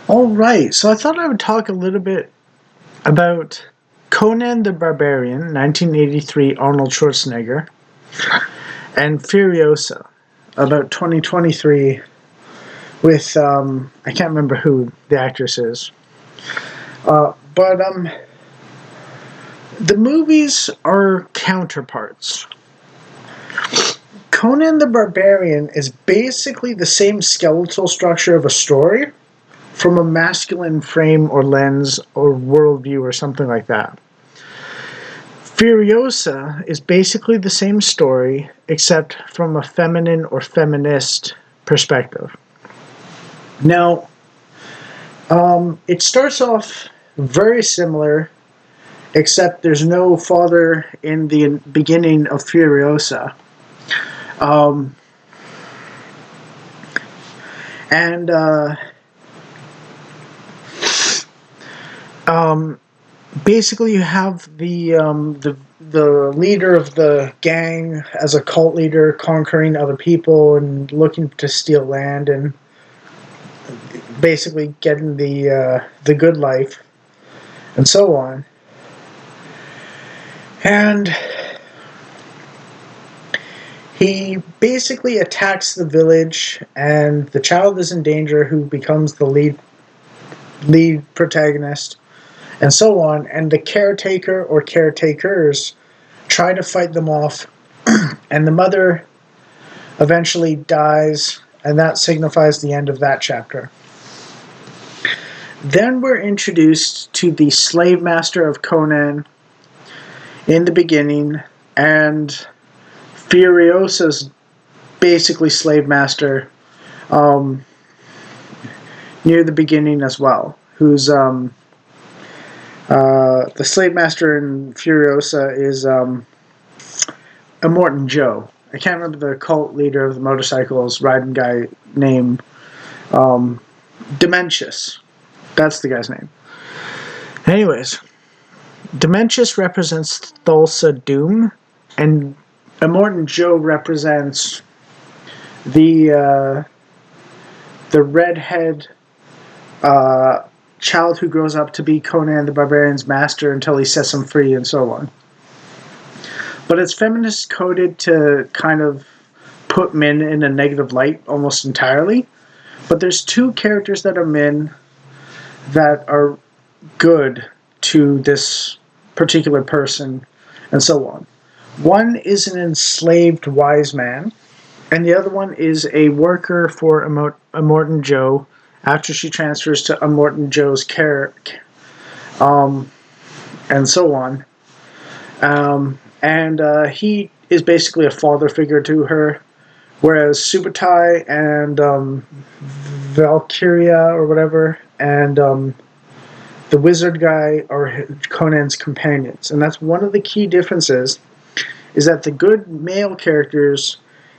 All right, so I thought I would talk a little bit about Conan the Barbarian, 1983, Arnold Schwarzenegger, and Furiosa, about 2023, with, I can't remember who the actress is. But the movies are counterparts. Conan the Barbarian is basically the same skeletal structure of a story from a masculine frame or lens or worldview or something like that. Furiosa is basically the same story except from a feminine or feminist perspective. Now, it starts off very similar, except there's no father in the beginning of Furiosa. Um, and Basically, you have the leader of the gang as a cult leader, conquering other people and looking to steal land and basically getting the good life and so on. And he basically attacks the village, and the child is in danger, who becomes the lead protagonist, and so on. And the caretaker or caretakers try to fight them off, and the mother eventually dies, and that signifies the end of that chapter. Then we're introduced to the slave master of Conan in the beginning, and Furiosa's basically slave master near the beginning as well, who's the slave master in Furiosa is Immortan Joe. I can't remember the cult leader of the motorcycles riding guy named Dementius. That's the guy's name. Anyways, Dementius represents Thulsa Doom, and Immortan Joe represents the redhead child who grows up to be Conan the Barbarian's master until he sets him free and so on. But it's feminist coded to kind of put men in a negative light almost entirely. But there's two characters that are men that are good to this particular person and so on. One is an enslaved wise man, and the other one is a worker for Immortan Joe after she transfers to Immortan Joe's care, and so on. He is basically a father figure to her, whereas Subutai and Valkyria or whatever, and the wizard guy are Conan's companions. And that's one of the key differences, is that the good male characters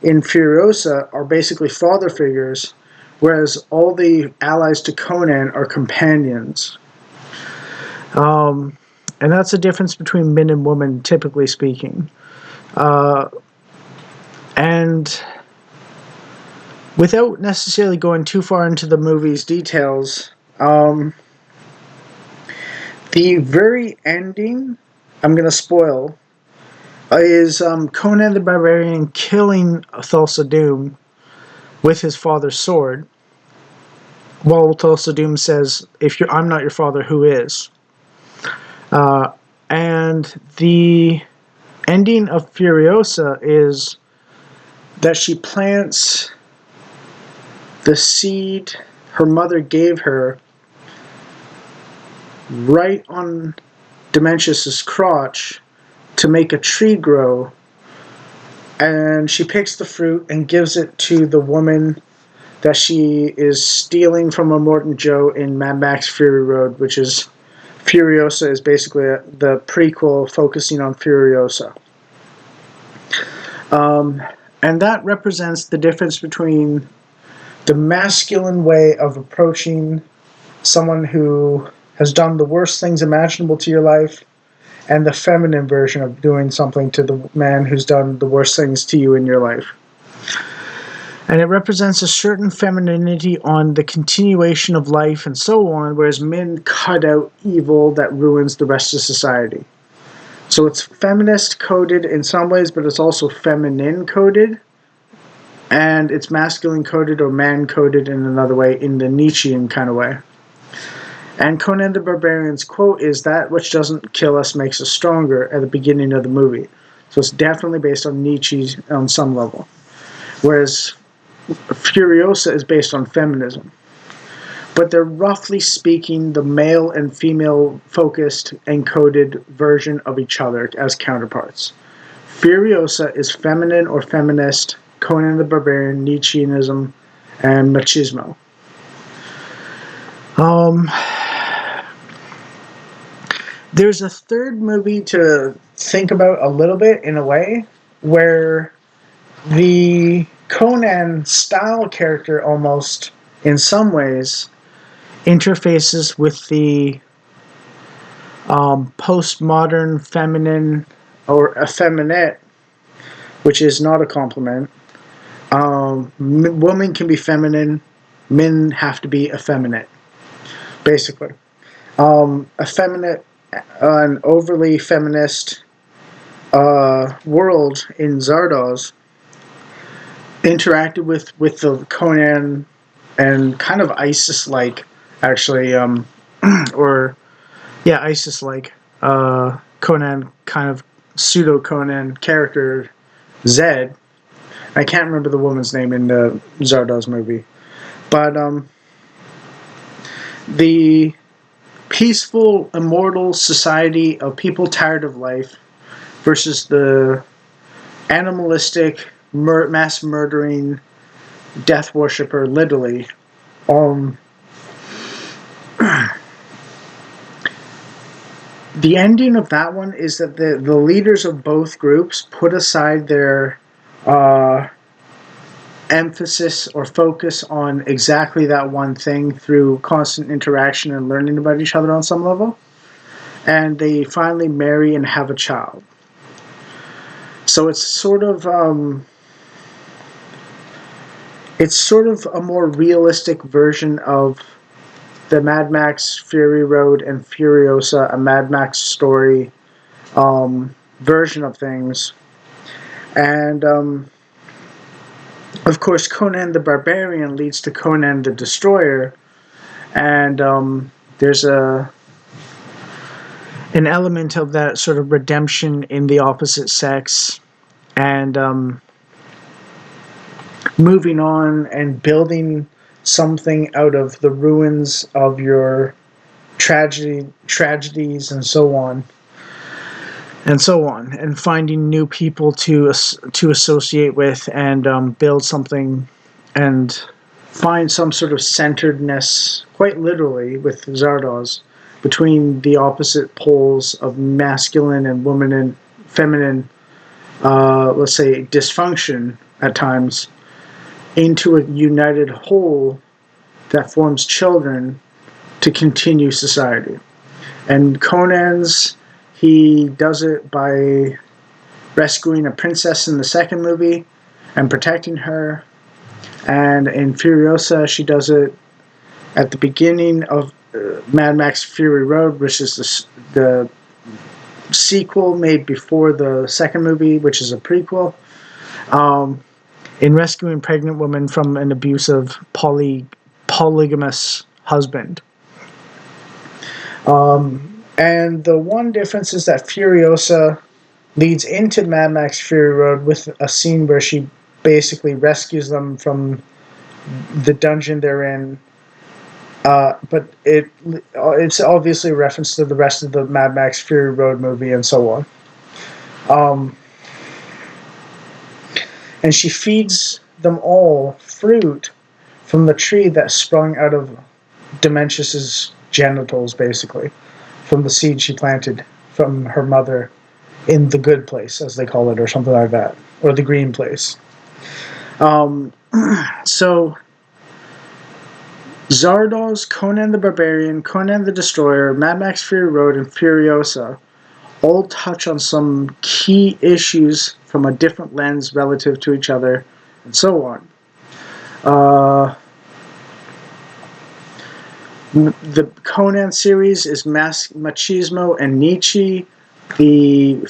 in Furiosa are basically father figures, whereas all the allies to Conan are companions. And that's the difference between men and women, typically speaking. And without necessarily going too far into the movie's details, the very ending, I'm going to spoil, is Conan the Barbarian killing Thulsa Doom with his father's sword, while Thulsa Doom says, I'm not your father, who is? And the ending of Furiosa is that she plants the seed her mother gave her right on Dementius's crotch to make a tree grow, and she picks the fruit and gives it to the woman that she is stealing from Immortan Joe in Mad Max Fury Road, which is Furiosa is basically the prequel focusing on Furiosa. And that represents the difference between the masculine way of approaching someone who has done the worst things imaginable to your life, and the feminine version of doing something to the man who's done the worst things to you in your life. And it represents a certain femininity on the continuation of life and so on, whereas men cut out evil that ruins the rest of society. So it's feminist coded in some ways, but it's also feminine coded, and it's masculine coded or man coded in another way, in the Nietzschean kind of way. And Conan the Barbarian's quote is, "That which doesn't kill us makes us stronger," at the beginning of the movie. So it's definitely based on Nietzsche on some level. Whereas Furiosa is based on feminism. But they're roughly speaking the male and female focused and coded version of each other as counterparts. Furiosa is feminine or feminist, Conan the Barbarian, Nietzscheanism, and machismo. There's a third movie to think about a little bit in a way, where the Conan style character almost, in some ways, interfaces with the postmodern feminine or effeminate, which is not a compliment. Women can be feminine, men have to be effeminate, basically. Effeminate, an overly feminist world in Zardoz interacted with the Conan and kind of ISIS-like, actually, or yeah, ISIS-like Conan, kind of pseudo Conan character Zed. I can't remember the woman's name in the Zardoz movie, but the peaceful, immortal society of people tired of life versus the animalistic, mass murdering, death worshipper, literally. The ending of that one is that the leaders of both groups put aside their emphasis or focus on exactly that one thing through constant interaction and learning about each other on some level, and they finally marry and have a child. So it's sort of a more realistic version of the Mad Max Fury Road and Furiosa, a Mad Max story version of things. And of course, Conan the Barbarian leads to Conan the Destroyer, and there's an element of that sort of redemption in the opposite sex, and moving on and building something out of the ruins of your tragedies and so on. And finding new people to associate with, and build something, and find some sort of centeredness, quite literally, with Zardoz, between the opposite poles of masculine and woman and feminine, let's say, dysfunction at times, into a united whole that forms children to continue society. And Conan's, he does it by rescuing a princess in the second movie and protecting her. And in Furiosa, she does it at the beginning of Mad Max Fury Road, which is the sequel made before the second movie, which is a prequel, in rescuing pregnant women from an abusive polygamous husband. And the one difference is that Furiosa leads into Mad Max Fury Road with a scene where she basically rescues them from the dungeon they're in. But it's obviously a reference to the rest of the Mad Max Fury Road movie and so on. And she feeds them all fruit from the tree that sprung out of Dementius's genitals, basically, from the seed she planted from her mother in the good place, as they call it, or something like that, or the green place. So Zardoz, Conan the Barbarian, Conan the Destroyer, Mad Max Fury Road, and Furiosa all touch on some key issues from a different lens relative to each other, and so on. Uh, the Conan series is Machismo and Nietzsche. The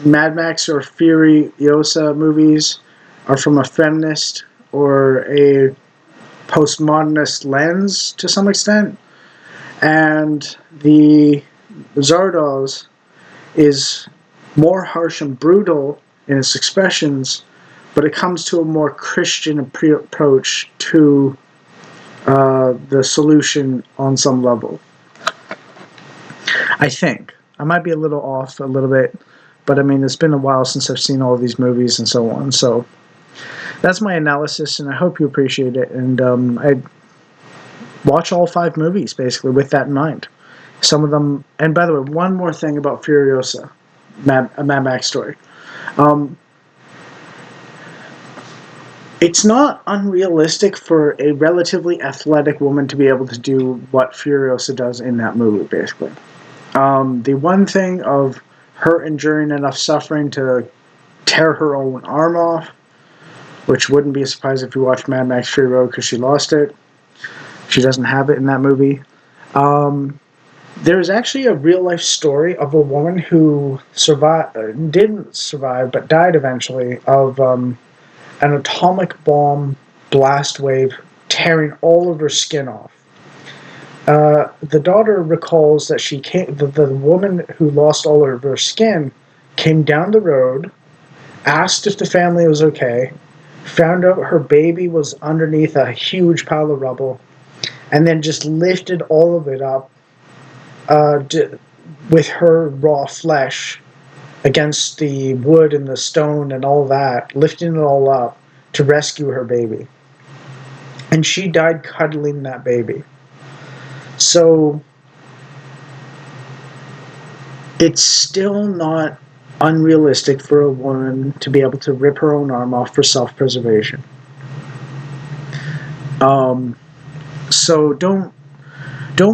Mad Max or Furiosa movies are from a feminist or a postmodernist lens to some extent. And the Zardoz is more harsh and brutal in its expressions, but it comes to a more Christian approach to the solution on some level. I think. I might be a little off a little bit, but I mean, it's been a while since I've seen all these movies and so on. So that's my analysis, and I hope you appreciate it. And I watch all 5 movies basically with that in mind. Some of them, and by the way, one more thing about Furiosa, a Mad Max story. It's not unrealistic for a relatively athletic woman to be able to do what Furiosa does in that movie, basically. The one thing of her enduring enough suffering to tear her own arm off, which wouldn't be a surprise if you watched Mad Max Fury Road because she lost it. She doesn't have it in that movie. There's actually a real life story of a woman who didn't survive, but died eventually of an atomic bomb blast wave tearing all of her skin off. The daughter recalls that the woman who lost all of her skin came down the road, asked if the family was okay, found out her baby was underneath a huge pile of rubble, and then just lifted all of it up with her raw flesh against the wood and the stone and all that, lifting it all up to rescue her baby. And she died cuddling that baby. So it's still not unrealistic for a woman to be able to rip her own arm off for self-preservation. So don't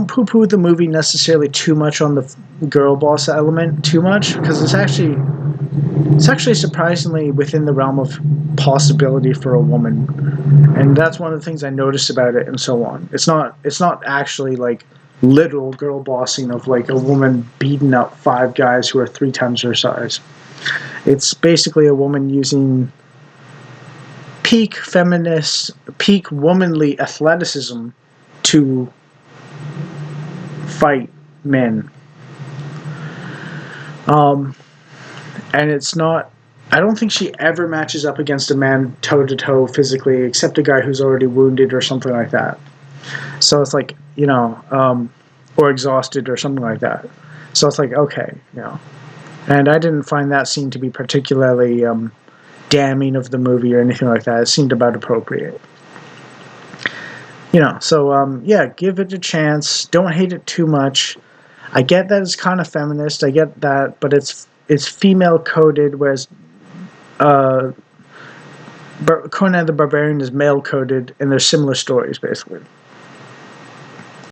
poo-poo the movie necessarily too much on the girl boss element too much, because it's actually surprisingly within the realm of possibility for a woman, and that's one of the things I noticed about it and so on. It's not actually like literal girl bossing of like a woman beating up 5 guys who are 3 times her size. It's basically a woman using peak feminist, peak womanly athleticism to fight men. And it's not, I don't think she ever matches up against a man toe to toe physically, except a guy who's already wounded or something like that. So it's like, or exhausted or something like that. So it's like, okay, And I didn't find that scene to be particularly damning of the movie or anything like that. It seemed about appropriate. So give it a chance. Don't hate it too much. I get that it's kind of feminist. I get that, but it's female coded, whereas Conan the Barbarian is male coded, and they're similar stories basically.